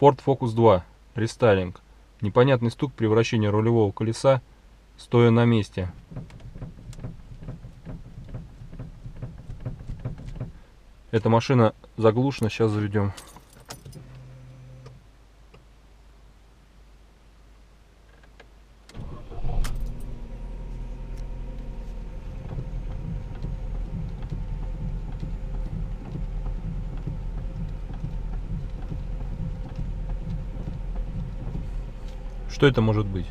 Ford Focus 2. Рестайлинг. Непонятный стук при вращении рулевого колеса, стоя на месте. Эта машина заглушена, сейчас заведем. Что это может быть?